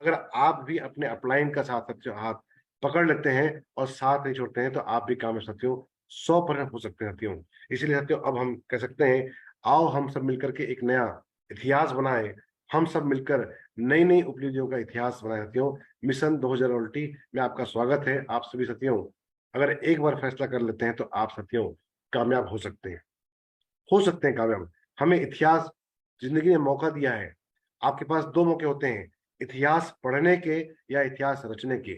अगर आप भी अपने अपलाइन का साथ साथियों हाथ पकड़ लेते हैं और साथ नहीं छोड़ते हैं तो आप भी कामयाब साथियों 100% हो सकते हैं साथियों। इसीलिए साथियों अब हम कह सकते हैं, आओ हम सब मिलकर के एक नया इतिहास बनाए। हम सब मिलकर नई नई उपलब्धियों का इतिहास बनाए साथियों। मिशन 2000 उल्टी में आपका स्वागत है आप सभी साथियों। अगर एक बार फैसला कर लेते हैं तो आप साथियों कामयाब हो सकते हैं कामयाब। हमें इतिहास जिंदगी ने मौका दिया है। आपके पास दो मौके होते हैं, इतिहास पढ़ने के या इतिहास रचने के।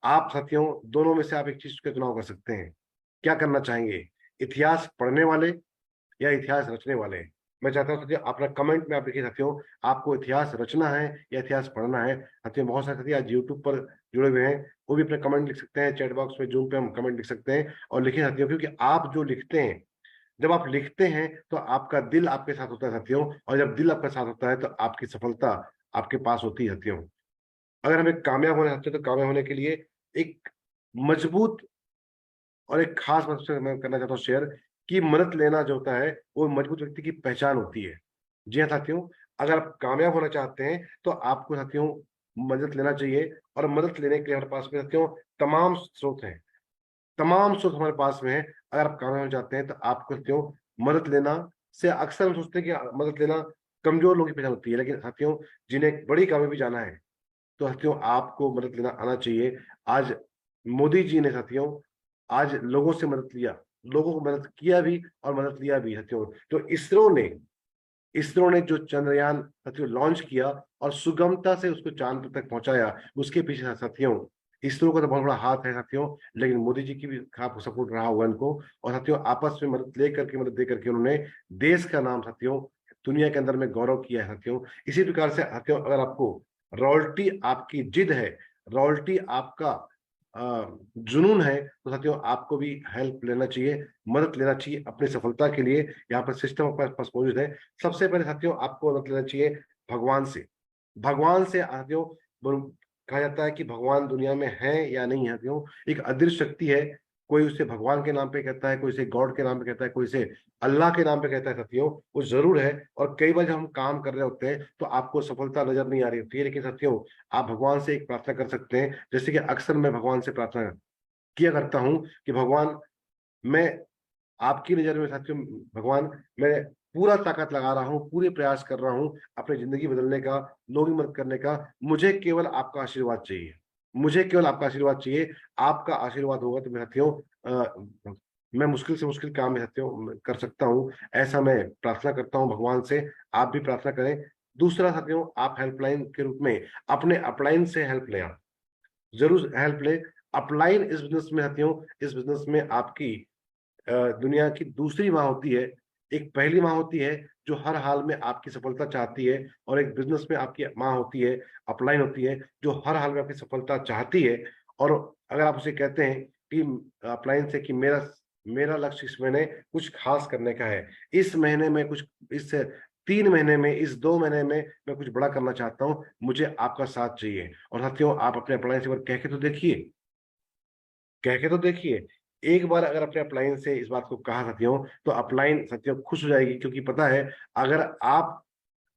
आप साथियों दोनों में से आप एक चीज का चुनाव कर सकते हैं। क्या करना चाहेंगे, इतिहास पढ़ने वाले या इतिहास रचने वाले? मैं चाहता हूँ साथियों अपना कमेंट में आप लिखिए साथियों, आपको इतिहास रचना है या इतिहास पढ़ना है। साथियों बहुत सारे साथी आज यूट्यूब पर जुड़े हुए हैं, वो भी अपने कमेंट लिख सकते हैं चैट बॉक्स में, जूम पे हम कमेंट लिख सकते हैं। और लिखिए साथियों, क्योंकि आप जो लिखते हैं, जब आप लिखते हैं तो आपका दिल आपके साथ होता है साथियों, और जब दिल आपके साथ होता है तो आपकी सफलता आपके पास होती है साथियों। अगर हमें कामयाब होना चाहते हैं तो कामयाब होने के लिए एक मजबूत और एक खास बात से मैं करना चाहता हूँ शेयर, कि मदद लेना जो होता है वो मजबूत व्यक्ति की पहचान होती है। जी हाँ साथियों, अगर आप कामयाब होना चाहते हैं तो आपको साथियों मदद लेना चाहिए। और मदद लेने के लिए हमारे पास में साथियों तमाम स्रोत हैं, तमाम स्रोत हमारे पास में है। अगर आप कामयाब होना चाहते हैं तो आपको साथियों मदद लेना से, अक्सर हम सोचते हैं कि मदद लेना कमजोर लोगों की पहचान होती है, लेकिन साथियों जिन्हें एक बड़ी कामयाबी जाना है तो साथियों आपको मदद लेना आना चाहिए। आज मोदी जी ने साथियों आज लोगों से मदद लिया, लोगों को मदद किया भी और मदद लिया भी साथियों। तो इसरो ने जो चंद्रयान साथियों लॉन्च किया और सुगमता से उसको चांद तक पहुंचाया, उसके पीछे साथियों इसरो का तो बहुत बड़ा हाथ है साथियों, लेकिन मोदी जी की भी काफी सपोर्ट रहा होगा इनको। और साथियों आपस में मदद दे करके उन्होंने देश का नाम साथियों दुनिया के अंदर में गौरव किया है साथियों। इसी प्रकार से साथियों अगर आपको रॉयल्टी आपकी जिद है, रॉयल्टी आपका जुनून है, तो साथियों आपको भी हेल्प लेना चाहिए, मदद लेना चाहिए अपनी सफलता के लिए। यहाँ पर सिस्टम आपके पास मौजूद है। सबसे पहले साथियों आपको मदद लेना चाहिए भगवान से। भगवान से साथियों कहा जाता है कि भगवान दुनिया में है या नहीं है साथियों, एक अदृश्य शक्ति है। कोई उसे भगवान के नाम पे कहता है, कोई उसे गॉड के नाम पे कहता है, कोई उसे अल्लाह के नाम पे कहता है साथियों, वो जरूर है। और कई बार जब हम काम कर रहे होते हैं तो आपको सफलता नजर नहीं आ रही होती है, लेकिन साथियों आप भगवान से एक प्रार्थना कर सकते हैं। जैसे कि अक्सर मैं भगवान से प्रार्थना किया करता हूं कि भगवान, मैं आपकी नजर में साथियों, भगवान मैं पूरा ताकत लगा रहा हूँ, पूरे प्रयास कर रहा हूँ अपनी जिंदगी बदलने का, लोगों की मदद करने का। मुझे केवल आपका आशीर्वाद चाहिए, मुझे केवल आपका आशीर्वाद चाहिए। आपका आशीर्वाद होगा तो मैं साथियों मैं मुश्किल से मुश्किल काम में साथियों कर सकता हूँ। ऐसा मैं प्रार्थना करता हूँ भगवान से। आप भी प्रार्थना करें। दूसरा साथियों, आप हेल्पलाइन के रूप में अपने अपलाइन से हेल्प लें, आप जरूर हेल्प लें। अपलाइन इस बिजनेस में साथियों, इस बिजनेस में आपकी दुनिया की दूसरी माँ होती है। एक पहली माँ होती है जो हर हाल में आपकी सफलता चाहती है, और एक बिजनेस में आपकी माँ होती है, अपलाइन होती है, जो हर हाल में आपकी सफलता चाहती है। और अगर आप उसे कहते हैं कि अपलाइन से कि मेरा मेरा लक्ष्य इस महीने कुछ खास करने का है, इस महीने में कुछ, इस 3 महीने में, इस 2 महीने में मैं कुछ बड़ा करना चाहता हूँ, मुझे आपका साथ चाहिए। और साथियों आप अपने अपलाइन से एक बार कह के तो देखिए, कह के तो देखिए। एक बार अगर अपने अपलाइन से इस बात को कहा साथियों, तो अपलाइन साथियों खुश हो जाएगी, क्योंकि पता है अगर आप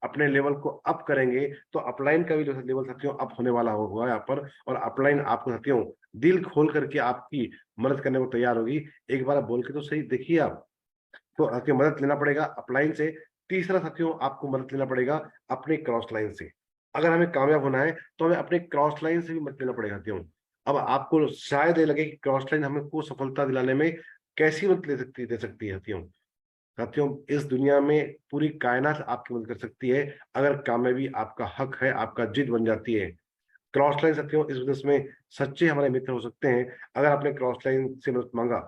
अपने लेवल को अप करेंगे तो अपलाइन का भी जो लेवल साथियों अप होने वाला होगा यहाँ पर। और अपलाइन आपको साथियों दिल खोल करके आपकी मदद करने को तैयार होगी। एक बार आप बोल के तो सही देखिए आप। तो साथियों मदद लेना पड़ेगा अपलाइन से। तीसरा साथियों आपको मदद लेना पड़ेगा अपने क्रॉस लाइन से। अगर हमें कामयाब होना है तो हमें अपने क्रॉस लाइन से भी मदद लेना पड़ेगा साथियों। अब आपको शायद ये लगे कि क्रॉस लाइन हमें को सफलता दिलाने में कैसी मदद दे सकती है साथियों। साथियों इस दुनिया में पूरी कायनात आपकी मदद कर सकती है, अगर कामयाबी आपका हक है, आपका जिद बन जाती है। क्रॉस लाइन साथियों इस बिजनेस में सच्चे हमारे मित्र हो सकते हैं। अगर आपने क्रॉस लाइन से मदद मांगा,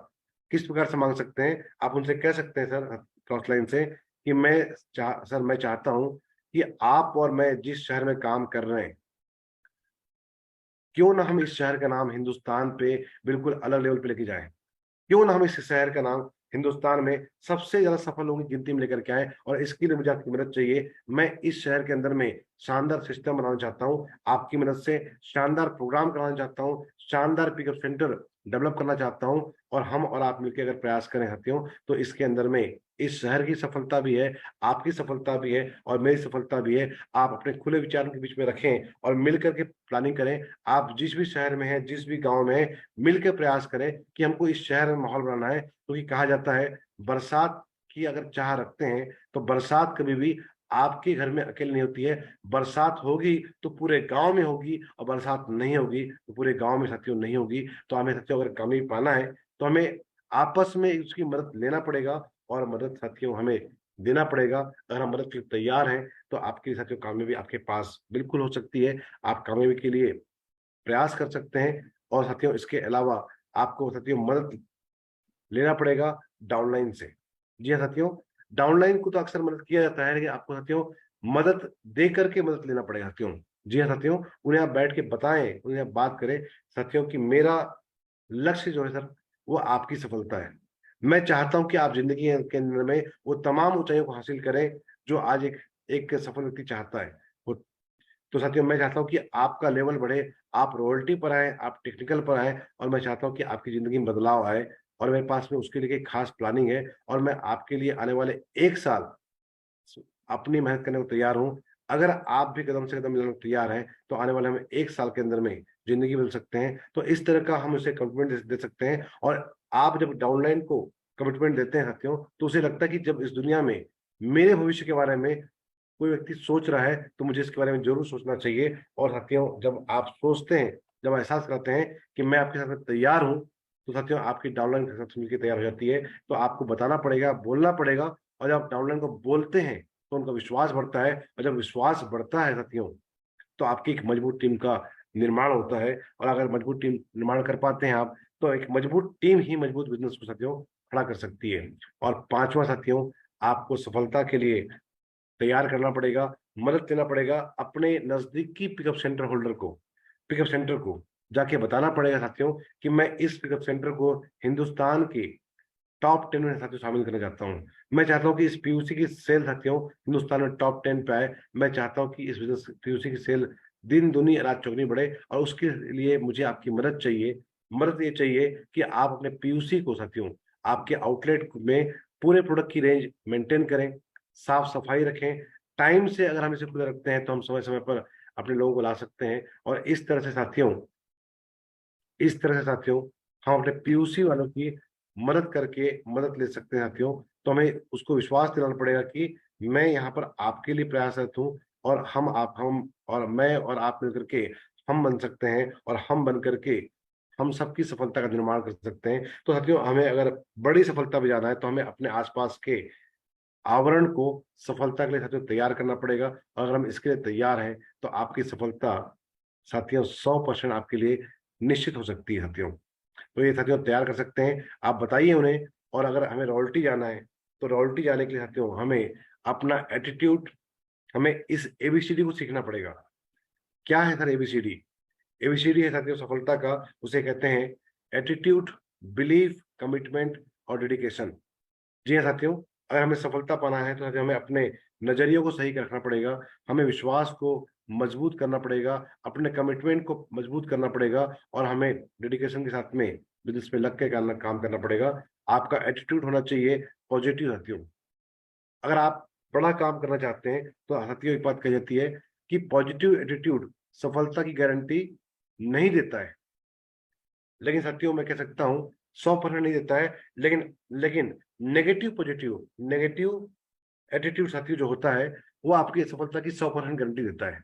किस प्रकार से मांग सकते हैं, आप उनसे कह सकते हैं सर क्रॉस लाइन से कि सर मैं चाहता हूं कि आप और मैं जिस शहर में काम कर रहे हैं, क्यों ना हम इस शहर का नाम हिंदुस्तान पे बिल्कुल अलग लेवल पे लेके जाएं। क्यों ना हम इस शहर का नाम हिंदुस्तान में सबसे ज्यादा सफल लोगों की गिनती में लेकर के आए, और इसके लिए मुझे आपकी मदद चाहिए। मैं इस शहर के अंदर में शानदार सिस्टम बनाना चाहता हूँ, आपकी मदद से शानदार प्रोग्राम कराना चाहता हूँ, शानदार पिकअप सेंटर डेवलप करना चाहता हूँ। और हम और आप मिलकर अगर प्रयास करें साथियों तो इसके अंदर में इस शहर की सफलता भी है, आपकी सफलता भी है और मेरी सफलता भी है। आप अपने खुले विचारों के बीच में रखें और मिलकर के प्लानिंग करें। आप जिस भी शहर में हैं, जिस भी गांव में हैं, मिलकर प्रयास करें कि हमको इस शहर में माहौल बनाना है, क्योंकि कहा जाता है बरसात की अगर चाह रखते हैं तो बरसात कभी भी आपके घर में अकेले नहीं होती है। बरसात होगी तो पूरे गांव में होगी और बरसात नहीं होगी तो पूरे गांव में साथियों नहीं होगी। तो हमें साथियों अगर कामयाबी पाना है तो हमें आपस में उसकी मदद लेना पड़ेगा और मदद साथियों हमें देना पड़ेगा। अगर हम मदद के लिए तैयार हैं तो आपकी साथियों कामयाबी आपके पास बिल्कुल हो सकती है। आप कामयाबी के लिए प्रयास कर सकते हैं। और साथियों इसके अलावा आपको साथियों मदद लेना पड़ेगा डाउनलाइन से। जी हाँ साथियों, डाउनलाइन को तो अक्सर मदद किया जाता है, लेकिन आपको साथियों मदद दे करके मदद लेना पड़ेगा साथियों। जी हाँ साथियों, उन्हें आप बैठ के बताएं, उन्हें आप बात करें साथियों कि मेरा लक्ष्य जो है सर वो आपकी सफलता है। मैं चाहता हूं कि आप जिंदगी के अंदर में वो तमाम ऊंचाइयों को हासिल करें जो आज एक एक सफल व्यक्ति चाहता है। वो तो साथियों मैं चाहता हूं कि आपका लेवल बढ़े, आप रॉयल्टी पर आए, आप टेक्निकल पर आए, और मैं चाहता हूं कि आपकी जिंदगी में बदलाव आए। और मेरे पास में उसके लिए एक खास प्लानिंग है और मैं आपके लिए आने वाले 1 साल अपनी मेहनत करने को तैयार हूँ। अगर आप भी कदम से कदम मिलाने को तैयार हैं तो आने वाले हमें 1 साल के अंदर में जिंदगी बदल सकते हैं। तो इस तरह का हम उसे कमिटमेंट दे सकते हैं। और आप जब डाउनलाइन को कमिटमेंट देते हैं साथियों तो उसे लगता है कि जब इस दुनिया में मेरे भविष्य के बारे में कोई व्यक्ति सोच रहा है तो मुझे इसके बारे में जरूर सोचना चाहिए। और साथियों जब आप सोचते हैं, जब एहसास करते हैं कि मैं आपके साथ में तैयार हूं, तो साथियों आपकी डाउनलाइन के साथ मिलकर तैयार हो जाती है। तो आपको बताना पड़ेगा, बोलना पड़ेगा। और जब आप डाउनलाइन को बोलते हैं तो उनका विश्वास बढ़ता है, और जब विश्वास बढ़ता है साथियों तो आपकी एक मजबूत टीम का निर्माण होता है। और अगर मजबूत टीम निर्माण कर पाते हैं आप, तो एक मजबूत टीम ही मजबूत बिजनेस को साथियों खड़ा कर सकती है। और पांचवा साथियों, आपको सफलता के लिए तैयार करना पड़ेगा, मदद देना पड़ेगा अपने नजदीकी पिकअप सेंटर होल्डर को, पिकअप सेंटर को जाके बताना पड़ेगा साथियों कि मैं इस पिकअप सेंटर को हिंदुस्तान के टॉप 10 में साथियों शामिल करना चाहता हूँ। मैं चाहता हूँ कि इस पीयूसी की सेल साथियों हिंदुस्तान में टॉप 10 पे आए। मैं चाहता हूँ कि इस बिजनेस पीयूसी की सेल दिन दुनी रात चौगनी बढ़े, और उसके लिए मुझे आपकी मदद चाहिए। मदद ये चाहिए कि आप अपने पीयूसी को साथियों आपके आउटलेट में पूरे प्रोडक्ट की रेंज मेंटेन करें, साफ सफाई रखें। टाइम से अगर हम इसे खुले रखते हैं तो हम समय समय पर अपने लोगों को ला सकते हैं। और इस तरह से साथियों, इस तरह से साथियों हम अपने पीयूसी वालों की मदद करके मदद ले सकते हैं साथियों। तो हमें उसको विश्वास दिलाना पड़ेगा कि मैं यहाँ पर आपके लिए प्रयासरत हूँ, और हम और मैं और आप मिलकर के हम बन सकते हैं, और हम बन करके हम सबकी सफलता का निर्माण कर सकते हैं। तो साथियों हमें अगर बड़ी सफलता भी जाना है तो हमें अपने आसपास के आवरण को सफलता के लिए साथियों तैयार करना पड़ेगा। और अगर हम इसके लिए तैयार हैं तो आपकी सफलता साथियों 100% आपके लिए निश्चित हो सकती है साथियों। तो ये साथियों तैयार कर सकते हैं, आप बताइए उन्हें। और अगर हमें रॉयल्टी जाना है तो रॉयल्टी जाने के लिए साथियों हमें अपना एटीट्यूड, हमें इस एबीसीडी को सीखना पड़ेगा। क्या है सर एबीसीडी? एबीसीडी है साथियों सफलता का, उसे कहते हैं एटीट्यूड, बिलीफ, कमिटमेंट और डेडिकेशन। जी हाँ साथियों, अगर हमें सफलता पाना है तो साथियों हमें अपने नजरियों को सही रखना पड़ेगा, हमें विश्वास को मजबूत करना पड़ेगा, अपने कमिटमेंट को मजबूत करना पड़ेगा, और हमें डेडिकेशन के साथ में बिजनेस में लग के काम करना पड़ेगा। आपका एटीट्यूड होना चाहिए पॉजिटिव साथियों। अगर आप बड़ा काम करना चाहते हैं तो साथियों एक बात कही जाती है कि पॉजिटिव एटीट्यूड सफलता की गारंटी नहीं देता है, लेकिन साथियों मैं कह सकता हूँ 100% नहीं देता है। लेकिन लेकिन नेगेटिव एटीट्यूड साथियों जो होता है वो आपकी सफलता की 100% गारंटी देता है।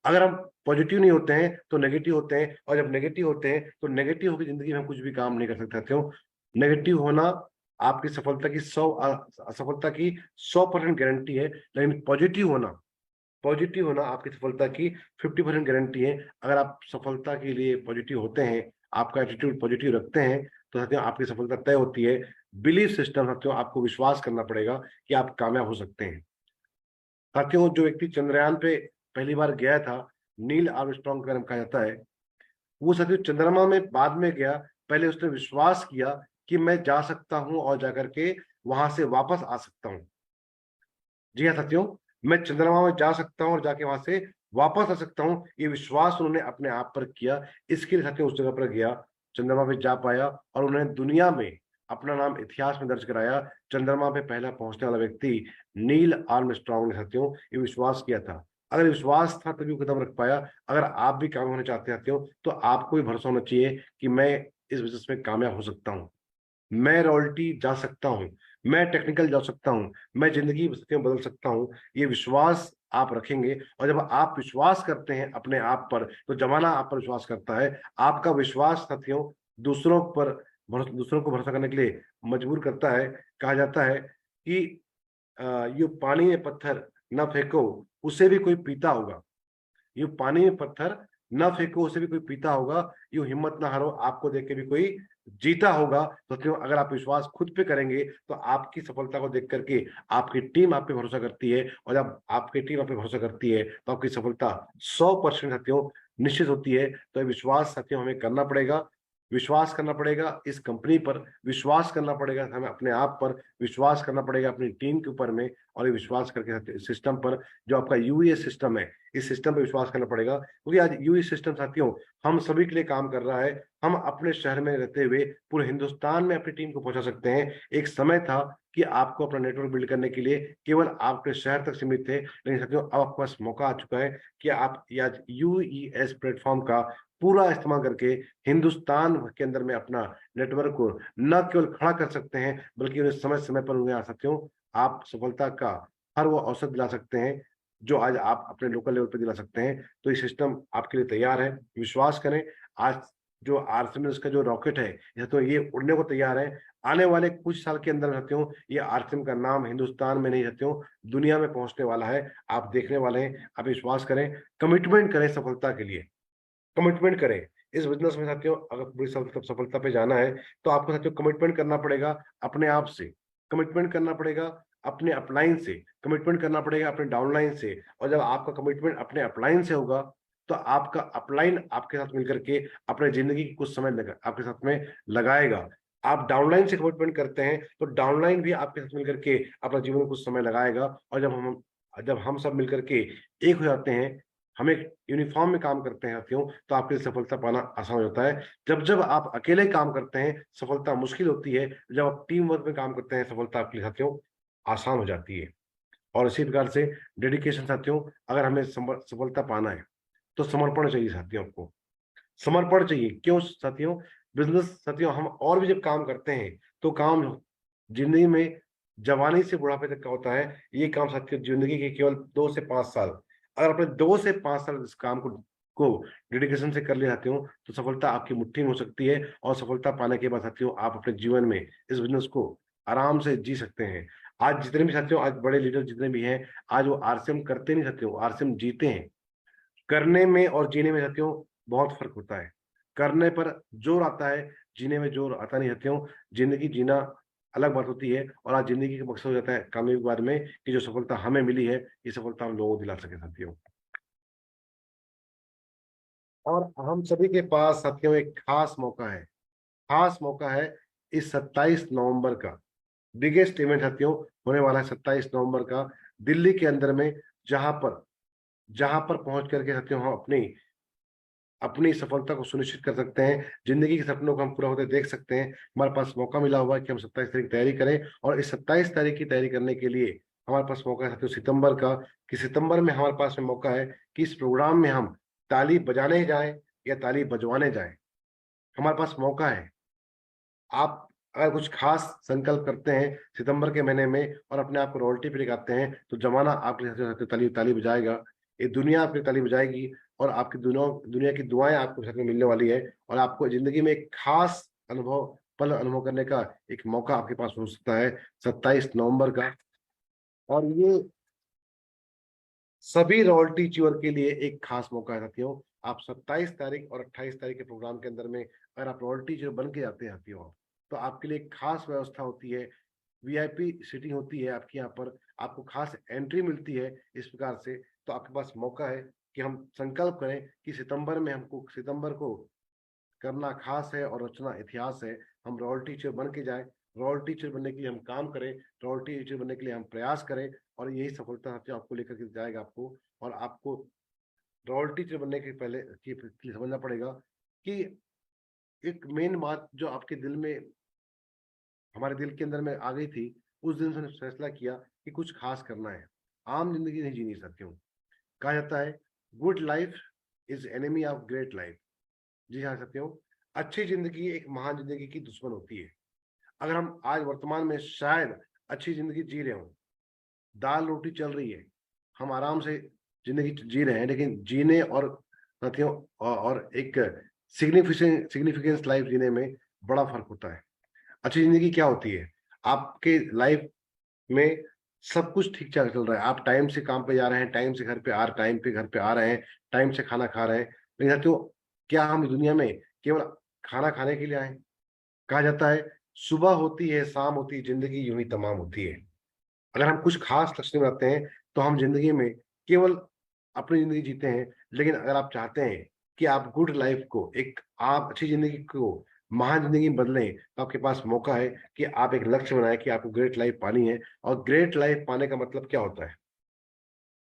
अगर हम पॉजिटिव नहीं होते हैं तो नेगेटिव होते हैं, और जब नेगेटिव होते हैं तो नेगेटिव होकर जिंदगी में हम कुछ भी काम नहीं कर सकते साथियों। नेगेटिव होना आपकी सफलता की 100% गारंटी है, लेकिन पॉजिटिव होना आपकी सफलता की 50% गारंटी है। अगर आप सफलता के लिए पॉजिटिव होते हैं, आपका एटीट्यूड पॉजिटिव रखते हैं, तो साथियों आपकी सफलता तय होती है। बिलीफ सिस्टम साथियों, आपको विश्वास करना पड़ेगा कि आप कामयाब हो सकते हैं। साथियों जो व्यक्ति चंद्रयान पे पहली बार गया था, नील आर्मस्ट्रॉन्ग का नाम कहा जाता है, वो साथियों चंद्रमा में बाद में गया। पहले उसने विश्वास किया कि मैं जा सकता हूं और जाकर के वहां से वापस आ सकता हूं। जी हाँ साथियों, मैं चंद्रमा में जा सकता हूँ और जाके वहां से वापस आ सकता हूँ, ये विश्वास उन्होंने अपने आप पर किया। इसके लिए साथियों उस जगह पर गया, चंद्रमा पे जा पाया, और उन्होंने दुनिया में अपना नाम इतिहास में दर्ज कराया। चंद्रमा पे पहला पहुंचने वाला व्यक्ति नील आर्मस्ट्रांग ने साथियों ये विश्वास किया था। अगर विश्वास था तभी वो कदम रख पाया। अगर आप भी कामयाब होना चाहते हैं साथियों, तो आपको भी भरोसा होना चाहिए कि मैं इस बिजनेस में कामयाब हो सकता हूँ, मैं रॉयल्टी जा सकता हूँ, मैं टेक्निकल जा सकता हूँ, मैं जिंदगी साथियों बदल सकता हूँ। ये विश्वास आप रखेंगे, और जब आप विश्वास करते हैं अपने आप पर, तो जमाना आप पर विश्वास करता है। आपका विश्वास साथियों दूसरों को भरोसा करने के लिए मजबूर करता है। कहा जाता है कि ये पानी में पत्थर न फेंको, उसे भी कोई पीता होगा। यूं पानी में पत्थर न फेंको, उसे भी कोई पीता होगा। यूं हिम्मत ना हारो, आपको देख के भी कोई जीता होगा। तो क्यों, अगर आप विश्वास खुद पे करेंगे तो आपकी सफलता को देख करके आपकी टीम आप पे भरोसा करती है, और जब आपकी टीम आप पे भरोसा करती है तो आपकी सफलता 100% साथियों निश्चित होती है। तो ये विश्वास साथियों हमें करना पड़ेगा। विश्वास करना पड़ेगा इस कंपनी पर, विश्वास करना पड़ेगा हमें अपने आप पर, विश्वास करना पड़ेगा अपनी टीम के ऊपर में, और ये विश्वास करके सिस्टम पर, जो आपका यूएस सिस्टम है, इस सिस्टम पर विश्वास करना पड़ेगा। क्योंकि आज यूएस सिस्टम साथियों हम सभी के लिए काम कर रहा है। हम अपने शहर में रहते हुए पूरे हिंदुस्तान में अपनी टीम को पहुंचा सकते हैं। एक समय था कि आपको अपना नेटवर्क बिल्ड करने के लिए केवल आपके शहर तक सीमित थे, लेकिन साथियों अब आपके पास मौका आ चुका है कि आप आज यूईएस प्लेटफॉर्म का पूरा इस्तेमाल करके हिंदुस्तान के अंदर में अपना नेटवर्क को न केवल खड़ा कर सकते हैं, बल्कि उन्हें समय समय पर उन्हें आ साथियों आप सफलता का हर वो अवसर दिला सकते हैं जो आज आप अपने लोकल लेवल पे दिला सकते हैं। तो ये सिस्टम आपके लिए तैयार है, विश्वास करें। आज जो आर्सेमिस का जो रॉकेट है, या तो ये उड़ने को तैयार है। आने वाले कुछ साल के अंदर साथियों ये आर्सेम का नाम हिंदुस्तान में नहीं साथियों दुनिया में पहुंचने वाला है। आप देखने वाले हैं, आप विश्वास करें, कमिटमेंट करें सफलता के लिए, कमिटमेंट करें। इस बिजनेस में साथियों अगर पूरी सफलता पे जाना है तो आपको साथियों कमिटमेंट करना पड़ेगा अपने आप से, कमिटमेंट करना पड़ेगा अपने अपलाइन से, कमिटमेंट करना पड़ेगा अपने डाउनलाइन से। और जब आपका कमिटमेंट अपने अपलाइन से होगा तो आपका अपलाइन आपके साथ मिलकर के अपने जिंदगी की कुछ समय आपके साथ में लगाएगा। आप डाउनलाइन से कमिटमेंट करते हैं तो डाउनलाइन भी आपके साथ मिलकर के अपना जीवन में कुछ समय लगाएगा। और जब हम सब मिलकर के एक हो जाते हैं, हम एक यूनिफॉर्म में काम करते हैं साथियों, तो आपके लिए सफलता पाना आसान हो जाता है। जब जब आप अकेले काम करते हैं सफलता मुश्किल होती है, जब आप टीम वर्क में काम करते हैं सफलता आपके लिए साथियों आसान हो जाती है। और इसी प्रकार से डेडिकेशन साथियों, अगर हमें सफलता पाना है तो समर्पण चाहिए साथियों। आपको समर्पण चाहिए, क्यों साथियों? बिजनेस साथियों हम और भी जब काम करते हैं तो काम जिंदगी में जवानी से बुढ़ापे तक का होता है। ये काम साथियों जिंदगी के केवल 2 से 5 साल, अगर अपने 2 से 5 साल इस काम को डेडिकेशन से कर ले जाते हो तो सफलता आपकी मुट्ठी में हो सकती है। और सफलता पाने के बाद साथियों आप अपने जीवन में इस बिजनेस को आराम से जी सकते हैं। आज जितने भी साथियों, आज बड़े लीडर जितने भी हैं, आज वो आरसीएम करते नहीं साथियों, आरसीएम जीते हैं। करने में और जीने में साथियों बहुत फर्क होता है। करने पर जोर आता है, जीने में जोर आता नहीं साथियों। जिंदगी जीना अलग बात होती है, और आज जिंदगी का मकसद हो जाता है कामयाबी के बाद में कि जो सफलता हमें मिली है ये सफलता हम लोगों को दिला सके साथियों। और हम सभी के पास साथियों एक खास मौका है, खास मौका है इस 27 नवंबर का। बिगेस्ट इवेंट साथियों होने वाला है 27 नवंबर का दिल्ली के अंदर में। जहां पर जहां पर पहुंच करके साथियों हम अपनी अपनी सफलता को सुनिश्चित कर सकते हैं, जिंदगी के सपनों को हम पूरा होते देख सकते हैं। हमारे पास मौका मिला हुआ है कि हम 27 तारीख की तैयारी करें। और इस 27 तारीख की तैयारी करने के लिए हमारे पास मौका है साथियों सितंबर का, कि सितंबर में हमारे पास में मौका है कि इस प्रोग्राम में हम ताली बजाने जाएं या ताली बजवाने जाएं। हमारे पास मौका है। आप अगर कुछ खास संकल्प करते हैं सितंबर के महीने में और अपने आप को रॉयल्टी पे दिखाते हैं तो जमाना आपके साथ ताली ताली बजाएगा, ये दुनिया आपकी ताली बजाएगी। और आपकी दुनिया दुनिया की दुआएं आपको साथ में मिलने वाली है, और आपको जिंदगी में एक खास अनुभव करने का एक मौका आपके पास हो सकता है 27 नवंबर का। और ये सभी रॉयल्टी चीवर के लिए एक खास मौका है साथियों। आप 27 तारीख और 28 तारीख के प्रोग्राम के अंदर में अगर आप रॉयल्टी चीवर बन के जाते हैं साथियों, तो आपके लिए एक खास व्यवस्था होती है, वीआईपी सीटिंग होती है आपके यहाँ पर, आपको खास एंट्री मिलती है। इस प्रकार से तो आपके पास मौका है कि हम संकल्प करें कि सितंबर में हमको सितंबर को करना खास है और रचना इतिहास है। हम रॉयल टीचर बन के जाए, रॉयल टीचर बनने के लिए हम काम करें, रॉयल टीचर बनने के लिए हम प्रयास करें। और यही सफलता साथियों आपको लेकर के जाएगा आपको। और आपको रॉयल टीचर बनने के पहले की समझना पड़ेगा कि एक मेन बात जो आपके दिल में हमारे दिल के अंदर में आ गई थी, उस दिन से हमने फैसला किया कि कुछ खास करना है। आम जिंदगी नहीं जीनी साथियों। कहा जाता है good life is enemy of great life. जी हाँ साथियों, अच्छी जिंदगी एक महान जिंदगी की दुश्मन होती है। अगर हम आज वर्तमान में शायद अच्छी जिंदगी जी रहे हो, दाल रोटी चल रही है, हम आराम से जिंदगी जी रहे हैं, लेकिन जीने और साथियों और एक सिग्निफिकेंस लाइफ जीने में बड़ा फर्क होता है। अच्छी जिंदगी क्या होती है? आपके लाइफ में सब कुछ ठीक ठाक चल रहा है, आप टाइम से काम पे जा रहे हैं, टाइम से घर पे आ रहे हैं, टाइम से खाना खा रहे हैं। लेकिन साथियों, क्या हम इस दुनिया में केवल खाना खाने के लिए आए? कहा जाता है सुबह होती है शाम होती है, जिंदगी यूं ही तमाम होती है। अगर हम कुछ खास लक्ष्य बनाते हैं तो हम जिंदगी में केवल अपनी जिंदगी जीते हैं। लेकिन अगर आप चाहते हैं कि आप गुड लाइफ को, एक आप अच्छी जिंदगी को महान जिंदगी में बदलें, तो आपके पास मौका है कि आप एक लक्ष्य बनाएं कि आपको ग्रेट लाइफ पानी है। और ग्रेट लाइफ पाने का मतलब क्या होता है?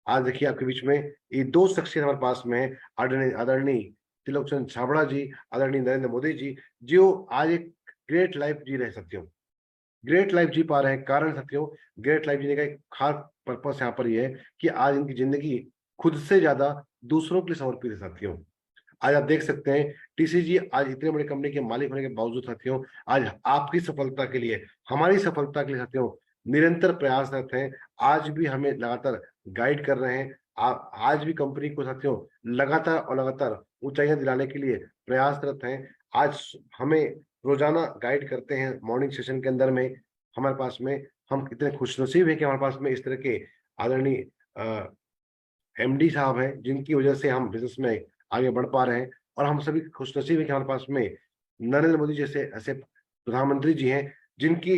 आज देखिए आपके बीच में ये दो शख्सियत हमारे पास में है, आदरणीय आदरणीय तिलक चंद छाबड़ा जी, आदरणीय नरेंद्र मोदी जी, जो आज एक ग्रेट लाइफ जी रहे साथियों। ग्रेट लाइफ जी पा रहे हैं, कारण साथियों ग्रेट लाइफ जीने का एक खास पर्पस यहाँ पर ये है कि आज इनकी जिंदगी खुद से ज्यादा दूसरों के लिए समर्पित है साथियों। आज आप देख सकते हैं टीसीजी आज इतने बड़े कंपनी के मालिक होने के बावजूद साथियों, आज आपकी सफलता के लिए, हमारी सफलता के लिए साथियों निरंतर प्रयासरत हैं। आज भी हमें लगातार गाइड कर रहे हैं। आज भी कंपनी को साथियों लगातार और लगातार ऊंचाइयां दिलाने के लिए प्रयासरत हैं। आज हमें रोजाना गाइड करते हैं मॉर्निंग सेशन के अंदर में। हमारे पास में हम इतने खुशनसीब हैं कि हमारे पास में इस तरह के आदरणीय एमडी साहब हैं, जिनकी वजह से हम बिजनेस में आगे बढ़ पा रहे हैं। और हम सभी खुशनसीब हैं कि हमारे पास में नरेंद्र मोदी जैसे ऐसे प्रधानमंत्री जी हैं, जिनकी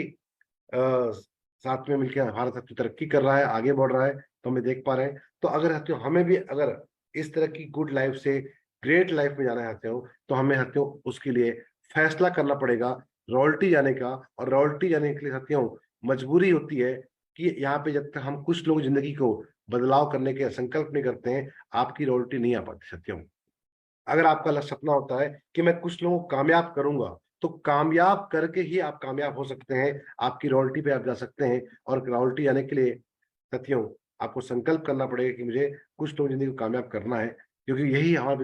साथ में मिलकर भारत अपनी तरक्की कर रहा है, आगे बढ़ रहा है, तो हमें देख पा रहे हैं। तो अगर साथियों हमें भी अगर इस तरह की गुड लाइफ से ग्रेट लाइफ में जाना चाहते हो, तो हमें साथियों उसके लिए फैसला करना पड़ेगा रॉयल्टी जाने का। और रॉयल्टी जाने के लिए साथियों मजबूरी होती है कि यहाँ पे जब तक हम कुछ लोग जिंदगी को बदलाव करने के संकल्प नहीं करते हैं, आपकी रॉयल्टी नहीं आ पाती साथियों। अगर आपका सपना होता है कि मैं कुछ लोगों को कामयाब करूंगा, तो कामयाब करके ही आप कामयाब हो सकते हैं, आपकी रॉयल्टी पे आप जा सकते हैं। और रॉयल्टी आने के लिए साथियों आपको संकल्प करना पड़ेगा कि मुझे कुछ लोग जिंदगी को कामयाब करना है। क्योंकि यही हमारे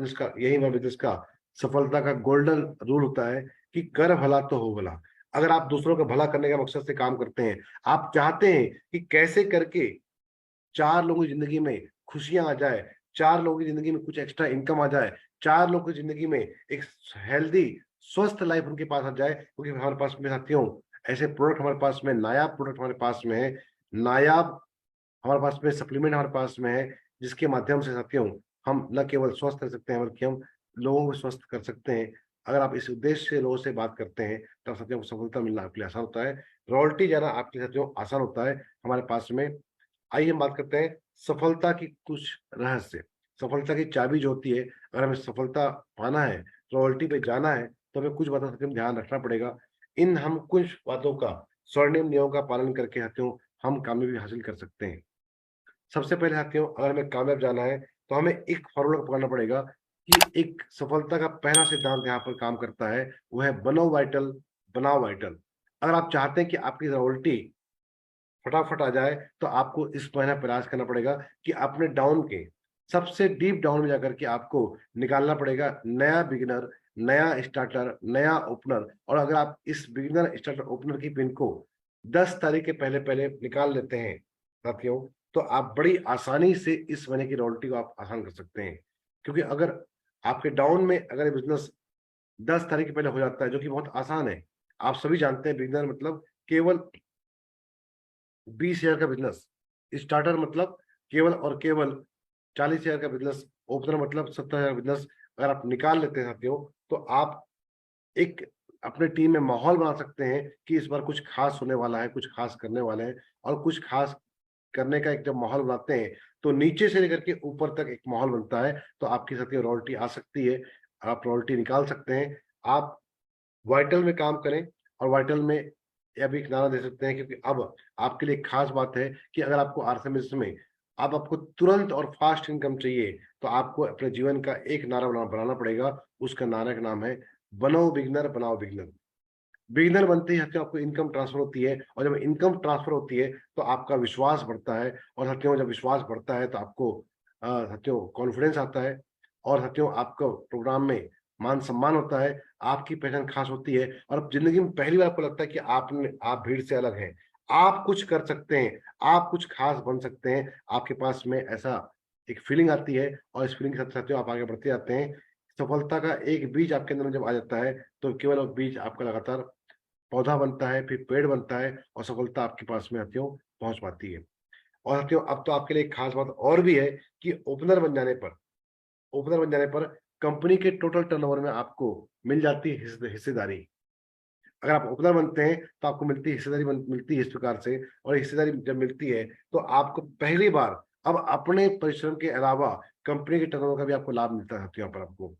बिजनेस का सफलता का गोल्डन रूल होता है कि कर भला तो हो भला। अगर आप दूसरों का भला करने का मकसद से काम करते हैं, आप चाहते हैं कि कैसे करके चार लोगों की जिंदगी में खुशियां आ जाए, चार लोगों की जिंदगी में कुछ एक्स्ट्रा इनकम आ जाए, चार लोगों की जिंदगी में एक हेल्दी स्वस्थ लाइफ उनके पास आ जाए। क्योंकि हमारे पास में साथियों ऐसे प्रोडक्ट हमारे पास में, नायाब प्रोडक्ट हमारे पास में है, नायाब हमारे पास में सप्लीमेंट हमारे पास में है, जिसके माध्यम से साथियों हम न केवल स्वस्थ रह सकते हैं बल्कि हम लोगों को स्वस्थ कर सकते हैं। अगर आप इस उद्देश्य से लोगों से बात करते हैं, तब साथियों को सफलता मिलना आपके लिए आसान होता है, रॉयल्टी जाना आपके साथियों आसान होता है हमारे पास में। आइए हम बात करते हैं सफलता की कुछ रहस्य। सफलता की चाबी जो होती है, अगर हमें सफलता पाना है, रॉयल्टी पे जाना है, तो हमें कुछ बातों का ध्यान रखना पड़ेगा। इन हम कुछ बातों का, स्वर्णिम नियमों का पालन करके साथियों हम कामयाबी हासिल कर सकते हैं। सबसे पहले साथियों अगर हमें कामयाब जाना है, तो हमें एक फॉर्मूला पकड़ना पड़ेगा कि एक सफलता का पहला सिद्धांत यहाँ पर काम करता है, वो है बनो वाइटल बनाओ वाइटल। अगर आप चाहते हैं कि आपकी रॉयल्टी फटाफट आ जाए, तो आपको इस महीना प्रयास करना पड़ेगा कि अपने डाउन के सबसे डीप डाउन में जाकर के आपको निकालना पड़ेगा नया बिगिनर, नया स्टार्टर, नया ओपनर। और अगर आप इस बिगिनर स्टार्टर ओपनर की पिन को 10 तारीख के पहले पहले निकाल लेते हैं साथियों, तो आप बड़ी आसानी से इस महीने की रॉयल्टी को आप आसान कर सकते हैं। क्योंकि अगर आपके डाउन में अगर बिजनेस 10 तारीख के पहले हो जाता है, जो कि बहुत आसान है, आप सभी जानते हैं बिगिनर मतलब केवल 20 हजार का बिजनेस, स्टार्टर मतलब केवल और केवल 40 हजार का बिजनेस, ओपनर मतलब 70 हजार बिजनेस। अगर आप निकाल लेते हैं साथियों, तो आप एक अपने टीम में माहौल बना सकते हैं कि इस बार कुछ खास होने वाला है, कुछ खास करने वाले हैं। और कुछ खास करने का एक जब माहौल बनाते हैं, तो नीचे से लेकर के ऊपर तक एक माहौल बनता है। तो आपकी साथियों रॉयल्टी आ सकती है, आप रॉयल्टी निकाल सकते हैं। आप वाइटल में काम करें, और वाइटल में यह भी एक नारा दे सकते हैं, क्योंकि अब आपके लिए खास बात है कि अगर आपको आरएसएमएस में अब आपको तुरंत और फास्ट इनकम चाहिए, तो आपको अपने जीवन का एक नारा बनाना पड़ेगा। उसका नारा का नाम है बनो बिगनर बनाओ बिगनर। बिगिनर बनते ही साथियों आपको इनकम ट्रांसफर होती है, और जब इनकम ट्रांसफर होती है तो आपका विश्वास बढ़ता है, और साथियों जब विश्वास बढ़ता है तो आपको साथियों कॉन्फिडेंस आता है, और साथियों आपको प्रोग्राम में मान सम्मान होता है, आपकी पहचान खास होती है, और अब जिंदगी में पहली बार आपको लगता है कि आप भीड़ से अलग हैं, आप कुछ कर सकते हैं, आप कुछ खास बन सकते हैं, आपके पास में ऐसा एक फीलिंग आती है, और इस फीलिंग के साथ साथियों आप आगे बढ़ते जाते हैं। सफलता का एक बीज आपके अंदर जब आ जाता है तो केवल वो बीज आपका लगातार पौधा बनता है, फिर पेड़ बनता है, और सफलता आपके पास में साथियों पहुंच पाती है। और साथियों अब तो आपके लिए एक खास बात और भी है कि ओपनर बन जाने पर कंपनी के टोटल टर्नओवर में आपको मिल जाती है हिस्सेदारी। अगर आप ओपनर बनते हैं तो आपको मिलती है हिस्सेदारी, मिलती है इस प्रकार से, और हिस्सेदारी जब मिलती है तो आपको पहली बार अब अपने परिश्रम के अलावा कंपनी के टर्नओवर का भी आपको लाभ मिलता है साथियों। यहाँ पर आपको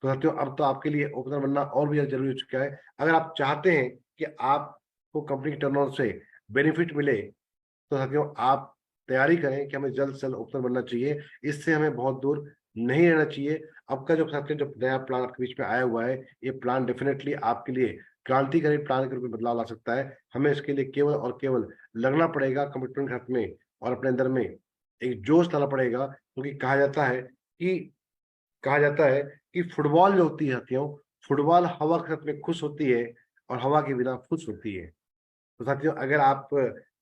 तो साथियों अब तो आपके लिए ओपनर बनना और भी ज्यादा जरूरी हो चुका है। अगर आप चाहते हैं कि आपको कंपनी के टर्नओवर से बेनिफिट मिले तो साथियों आप तैयारी करें कि हमें जल्द से जल्द ओपनर बनना चाहिए। इससे हमें बहुत दूर नहीं रहना चाहिए। अब का जो साथियों जो नया प्लान आपके बीच में आया हुआ है, ये प्लान डेफिनेटली आपके लिए क्रांतिकारी प्लान के रूप में बदलाव ला सकता है। हमें इसके लिए केवल और केवल लगना पड़ेगा कमिटमेंट के हाथ में, और अपने अंदर में एक जोश लाना पड़ेगा, क्योंकि कहा जाता है कि फुटबॉल जो होती है साथियों, फुटबॉल हवा के साथ में खुश होती है, और हवा के बिना खुश होती है। तो साथियों अगर आप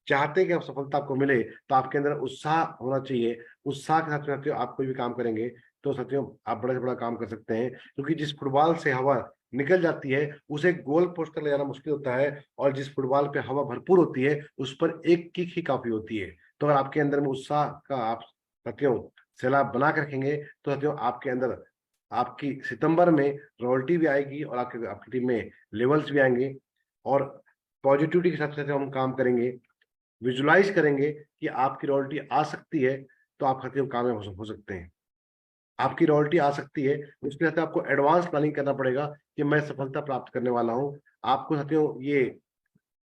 चाहते हैं कि आप सफलता आपको मिले तो आपके अंदर उत्साह होना चाहिए। उत्साह के साथ में साथियों आप कोई भी काम करेंगे तो साथियों आप बड़े से बड़ा काम कर सकते हैं, क्योंकि जिस फुटबॉल से हवा निकल जाती है उसे गोल पोस्ट तक ले जाना मुश्किल होता है, और जिस फुटबॉल पे हवा भरपूर होती है उस पर एक किक ही काफी होती है। तो अगर आपके अंदर में उत्साह का आप साथियों सैलाब बना के रखेंगे तो साथियों आपके अंदर आपकी सितंबर में रॉयल्टी भी आएगी, और आपके आपकी टीम में लेवल्स भी आएंगे, और पॉजिटिविटी के साथ साथ हम काम करेंगे, विजुलाइज करेंगे कि आपकी रॉयल्टी आ सकती है, तो आप साथियों कामयाब हो सकते हैं। आपकी रॉयल्टी आ सकती है, उसके साथ आपको एडवांस प्लानिंग करना पड़ेगा कि मैं सफलता प्राप्त करने वाला हूं। आपको साथियों ये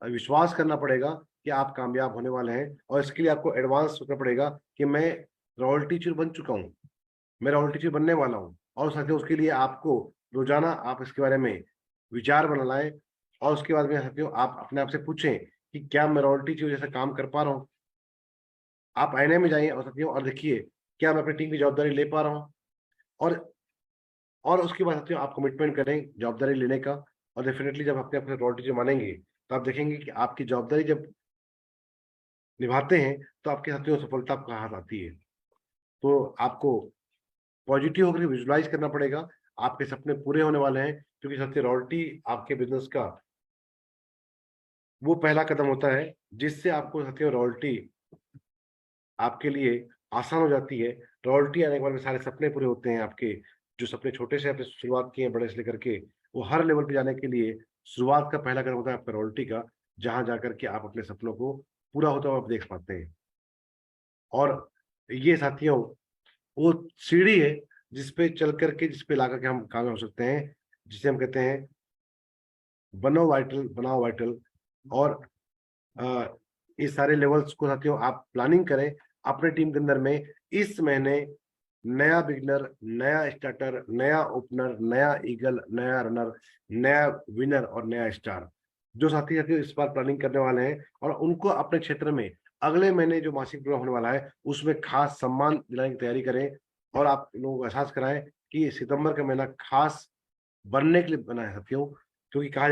विश्वास करना पड़ेगा कि आप कामयाब होने वाले हैं, और इसके लिए आपको एडवांस सोचना पड़ेगा कि मैं रॉयल टीचर बन चुका हूँ, मैं रॉयल टीचर बनने वाला हूँ। और साथियों उसके लिए आपको रोजाना आप इसके बारे में विचार बना लाएं, और उसके बाद में साथियों आप अपने आप से पूछें कि क्या मैं रॉयल टीचर जैसा काम कर पा रहा हूँ। आप आईने में जाइए और साथियों और देखिए क्या मैं अपनी टीम की जवाबदारी ले पा रहा हूँ। और और उसके बाद साथियों आप कमिटमेंट करें जवाबदारी लेने का, और डेफिनेटली जब अपने अपने रॉयल टीचर मानेंगे तो आप देखेंगे कि आपकी जवाबदारी जब निभाते हैं तो आपके साथियों सफलता आपका हाथ आती है। तो आपको पॉजिटिव होकर विजुलाइज करना पड़ेगा, आपके सपने पूरे होने वाले हैं, क्योंकि सबसे रॉयल्टी आपके बिजनेस का वो पहला कदम होता है जिससे आपको साथियों रॉयल्टी आपके लिए आसान हो जाती है। रॉयल्टी आने के बाद में सारे सपने पूरे होते हैं आपके, जो सपने छोटे से आपने शुरुआत किए हैं बड़े से लेकर के वो हर लेवल पे जाने के लिए शुरुआत का पहला कदम होता है आपका रॉयल्टी का, जहां जाकर के आप अपने सपनों को पूरा होता हुआ आप देख पाते हैं। और ये साथियों वो सीढ़ी है जिसपे चल करके जिसपे ला करके हम कामयाब हो सकते हैं, जिसे हम कहते हैं बनो वाइटल बनाओ वाइटल। और अ, इस सारे लेवल्स को साथियों आप प्लानिंग करें अपने टीम के अंदर में। इस महीने नया बिगनर, नया स्टार्टर, नया ओपनर, नया ईगल, नया रनर, नया विनर और नया स्टार, जो साथी साथियों इस बार प्लानिंग करने वाले हैं, और उनको अपने क्षेत्र में अगले महीने जो मासिक प्रोग्राम होने वाला है उसमें खास सम्मान दिलाने की तैयारी करें। और आप लोगों को एहसास कराएं कि सितंबर का महीना खास बनने के लिए बना है साथियों, क्योंकि कहा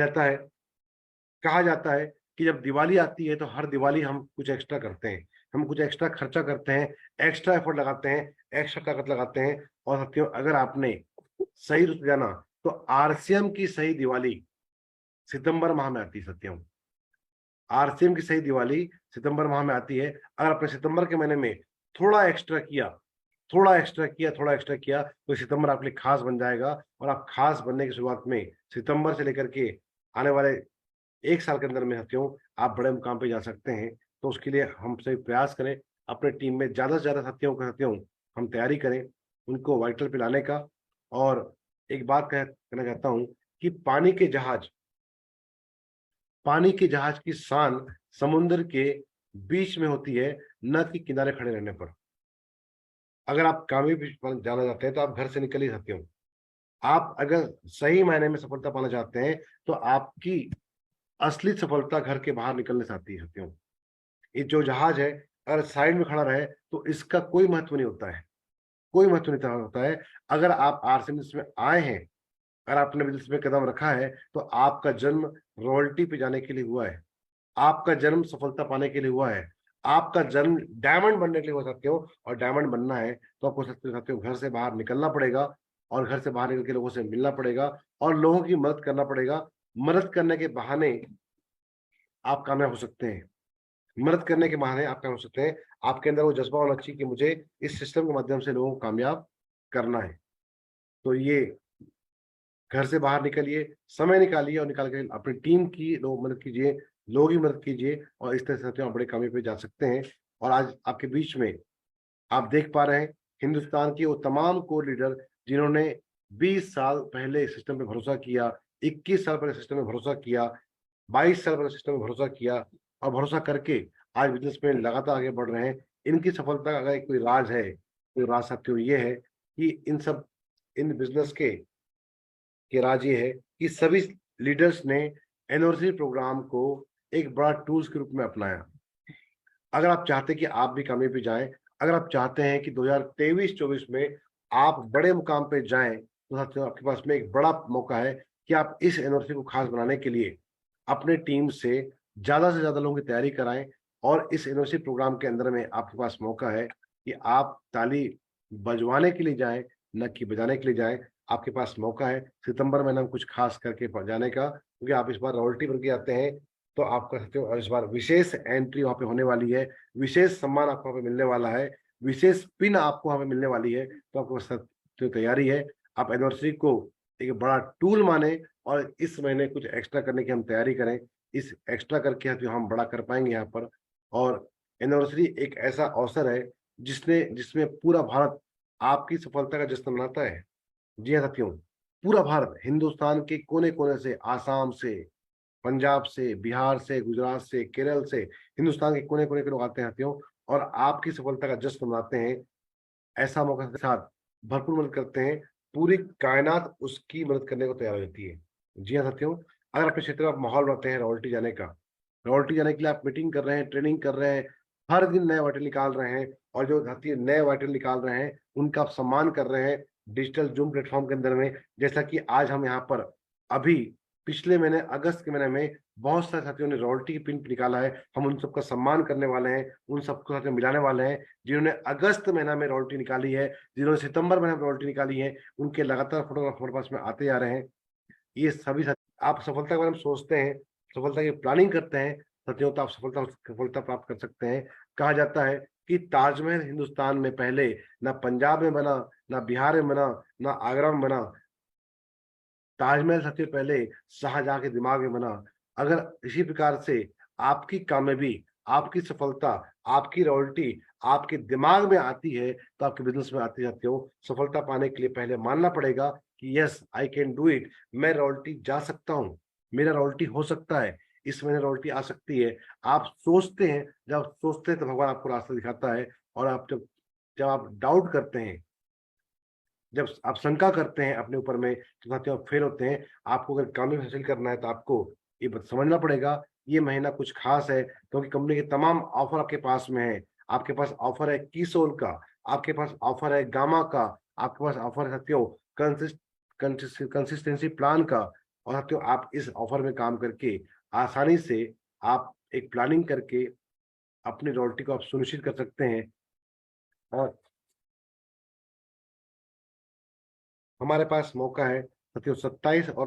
जाता है कि जब दिवाली आती है तो हर दिवाली हम कुछ एक्स्ट्रा करते हैं, हम कुछ एक्स्ट्रा खर्चा करते हैं, एक्स्ट्रा एफर्ट लगाते हैं, एक्स्ट्रा ताकत लगाते हैं। और साथियों अगर आपने सही रुझाना जाना तो आरसीएम की सही दिवाली सितंबर माह में आती है साथियों। आरसीएम की सही दिवाली सितंबर माह में आती है। अगर आपने सितंबर के महीने में थोड़ा एक्स्ट्रा किया, थोड़ा एक्स्ट्रा किया तो सितंबर आपके लिए खास बन जाएगा, और आप खास बनने की शुरुआत में सितंबर से लेकर के आने वाले एक साल के अंदर में साथियों आप बड़े मुकाम पे जा सकते हैं। तो उसके लिए हम सभी प्रयास करें, अपने टीम में ज्यादा से ज्यादा साथियों हम तैयारी करें उनको वाइटल पे लाने का। और एक बात कहना चाहता हूं कि पानी के जहाज की शान समुद्र के बीच में होती है, न कि किनारे खड़े रहने पर। अगर आप कामयाबी जाना चाहते हैं तो आप घर से निकल ही सकते हो। आप अगर सही मायने में सफलता पाना चाहते हैं तो आपकी असली सफलता घर के बाहर निकलने से आती है साथियों। ये जो जहाज है अगर साइड में खड़ा रहे तो इसका कोई महत्व नहीं होता है, कोई महत्व नहीं होता है। अगर आप आरसी बिजनेस में आए हैं, अगर आपने बिजनेस में कदम रखा है, तो आपका जन्म रॉयल्टी पे जाने के लिए हुआ है, आपका जन्म सफलता पाने के लिए हुआ है, आपका जन्म डायमंड बनने के लिए हो सकते हो। और डायमंड बनना है तो आपको साथियों घर से बाहर निकलना पड़ेगा, और घर से बाहर निकल के लोगों से मिलना पड़ेगा, और लोगों की मदद करना पड़ेगा। मदद करने के बहाने आप कामयाब हो सकते हैं, मदद करने के बहाने आप कामयाब हो सकते हैं। आपके अंदर वो जज्बा होना चाहिए कि मुझे इस सिस्टम के माध्यम से लोगों को कामयाब करना है। तो ये घर से बाहर निकलिए, समय निकालिए, और निकाल के अपनी टीम की लोग मदद कीजिए, लोगों की मदद कीजिए, और इस तरह से साथियों आप बड़े कामयाबी पे जा सकते हैं। और आज आपके बीच में आप देख पा रहे हैं हिंदुस्तान की वो तमाम कोर लीडर जिन्होंने 20 साल पहले सिस्टम पे भरोसा किया, 21 साल पहले सिस्टम में भरोसा किया, 22 साल पहले सिस्टम में भरोसा किया, और भरोसा करके आज बिजनेस में लगातार आगे बढ़ रहे हैं। इनकी सफलता का अगर एक कोई राज है, तो राज साथियों ये है कि इन बिजनेस के राज ये है कि सभी लीडर्स ने एनिवर्सरी प्रोग्राम को एक बड़ा टूल्स के रूप में अपनाया। अगर आप चाहते हैं कि आप भी कामयाबी जाएं, अगर आप चाहते हैं कि 2023-24 में आप बड़े मुकाम पे जाएं, तो साथियों आपके पास में एक बड़ा मौका है कि आप इस एनिवर्सरी को खास बनाने के लिए अपने टीम से ज्यादा लोगों की तैयारी कराएं। और इस एनिवर्सरी प्रोग्राम के अंदर में आपके पास मौका है कि आप ताली बजवाने के लिए जाएं, न कि बजाने के लिए जाएं। आपके पास मौका है सितंबर महीने में कुछ खास करके जाने का, क्योंकि आप इस बार रॉयल्टी बन के आते हैं। तो आप कह सकते हो इस बार विशेष एंट्री वहां पे होने वाली है, विशेष सम्मान आपको वहां पे मिलने वाला है, विशेष पिन आपको वहां पे मिलने वाली है। तो आपको बस जो तैयारी है, आप एनिवर्सरी को एक बड़ा टूल माने, और इस महीने कुछ एक्स्ट्रा करने की हम तैयारी करें। इस एक्स्ट्रा करके जो हम बड़ा कर पाएंगे यहाँ पर। और एनिवर्सरी एक ऐसा अवसर है जिसमें पूरा भारत आपकी सफलता का जश्न मनाता है। जी हाँ साथियों, पूरा भारत हिंदुस्तान के कोने कोने से, आसाम से, पंजाब से, बिहार से, गुजरात से, केरल से, हिंदुस्तान के कोने कोने के लोग आते हैं साथियों, और आपकी सफलता का जश्न मनाते हैं। ऐसा मौका के साथ भरपूर मदद करते हैं, पूरी कायनात उसकी मदद करने को तैयार हो जाती है। जी हाँ साथियों, अगर अपने क्षेत्र में आप माहौल बनाते हैं रॉयल्टी जाने का, रॉयल्टी जाने के लिए आप मीटिंग कर रहे हैं, ट्रेनिंग कर रहे हैं, हर दिन नए वाइटल निकाल रहे हैं, और जो साथी नए वाइटल निकाल रहे हैं उनका आप सम्मान कर रहे हैं डिजिटल जूम प्लेटफॉर्म के अंदर में। जैसा कि आज हम यहाँ पर अभी पिछले महीने अगस्त के महीने में बहुत सारे साथियों ने रॉयल्टी की पिन निकाला है, हम उन सबका सम्मान करने वाले हैं, उन सबको साथ में मिलाने वाले हैं जिन्होंने अगस्त महीना में रॉयल्टी निकाली है, जिन्होंने सितंबर महीने में रॉयल्टी निकाली है। उनके लगातार फोटोग्राफ हमारे पास में आते जा रहे हैं। ये सभी आप सफलता के बारे में सोचते हैं, सफलता की प्लानिंग करते हैं साथियों, तो आप सफलता प्राप्त कर सकते हैं। कहा जाता है कि ताजमहल हिंदुस्तान में पहले ना पंजाब में बना, ना बिहार में बना, ना आगरा में बना, ताजमहल सबसे पहले शाहजहां के दिमाग में बना। अगर इसी प्रकार से आपकी कामयाबी, आपकी सफलता, आपकी रॉयल्टी आपके दिमाग में आती है, तो आपके बिजनेस में आती जाती हो। सफलता पाने के लिए पहले मानना पड़ेगा कि yes I can do it, मैं रॉयल्टी जा सकता हूँ, मेरा रॉयल्टी हो सकता है, इस महीने रॉयल्टी आ सकती है। आप सोचते हैं, जब आप सोचते हैं तो भगवान आपको रास्ता दिखाता है। और आप जब जब आप डाउट करते हैं, जब आप शंका करते हैं अपने ऊपर में, तो साथियों आप फेल होते हैं। आपको अगर कामयाबी हासिल करना है तो आपको ये समझना पड़ेगा ये महीना कुछ खास है, क्योंकि कंपनी के तमाम ऑफर आपके पास में है। आपके पास ऑफर है कीसोल का, आपके पास ऑफर है गामा का, आपके पास ऑफर है साथियों कंसिस्टेंसी प्लान का। और साथियों आप इस ऑफर में काम करके आसानी से आप एक प्लानिंग करके अपनी रॉयल्टी को आप सुनिश्चित कर सकते हैं। और हमारे पास मौका है साथियों 27 और